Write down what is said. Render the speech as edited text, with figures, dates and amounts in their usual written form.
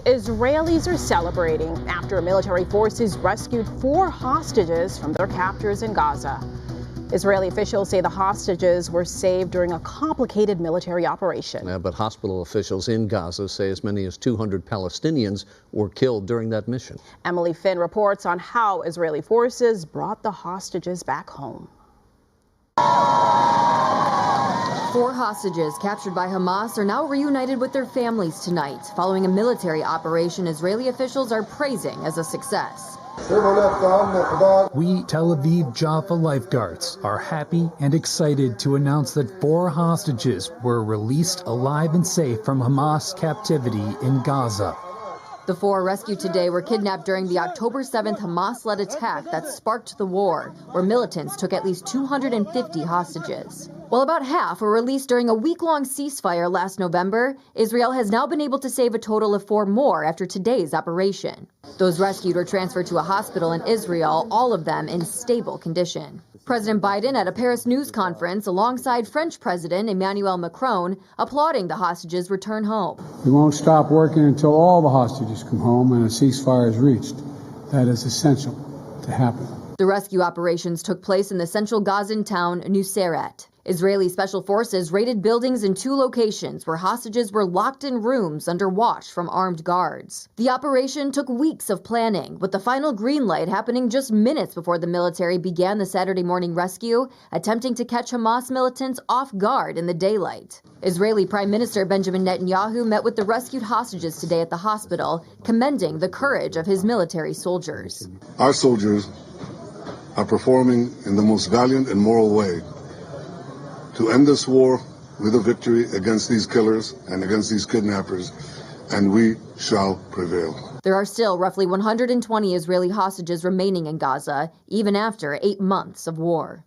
Israelis are celebrating after military forces rescued 4 hostages from their captors in Gaza. Israeli officials say the hostages were saved during a complicated military operation. Yeah, but hospital officials in Gaza say as many as 200 Palestinians were killed during that mission. Emily Finn reports on how Israeli forces brought the hostages back home. 4 hostages captured by Hamas are now reunited with their families tonight, following a military operation Israeli officials are praising as a success. We Tel Aviv Jaffa lifeguards are happy and excited to announce that 4 hostages were released alive and safe from Hamas captivity in Gaza. The 4 rescued today were kidnapped during the October 7th Hamas-led attack that sparked the war, where militants took at least 250 hostages. While about half were released during a week-long ceasefire last November, Israel has now been able to save a total of 4 more after today's operation. Those rescued were transferred to a hospital in Israel, all of them in stable condition. President Biden at a Paris news conference alongside French President Emmanuel Macron applauding the hostages' return home. We won't stop working until all the hostages come home and a ceasefire is reached. That is essential to happen. The rescue operations took place in the central Gazan town Nuseirat. Israeli special forces raided buildings in 2 locations where hostages were locked in rooms under watch from armed guards. The operation took weeks of planning, with the final green light happening just minutes before the military began the Saturday morning rescue, attempting to catch Hamas militants off guard in the daylight. Israeli Prime Minister Benjamin Netanyahu met with the rescued hostages today at the hospital, commending the courage of his military soldiers. Our soldiers are performing in the most valiant and moral way to end this war with a victory against these killers and against these kidnappers, and we shall prevail. There are still roughly 120 Israeli hostages remaining in Gaza, even after 8 months of war.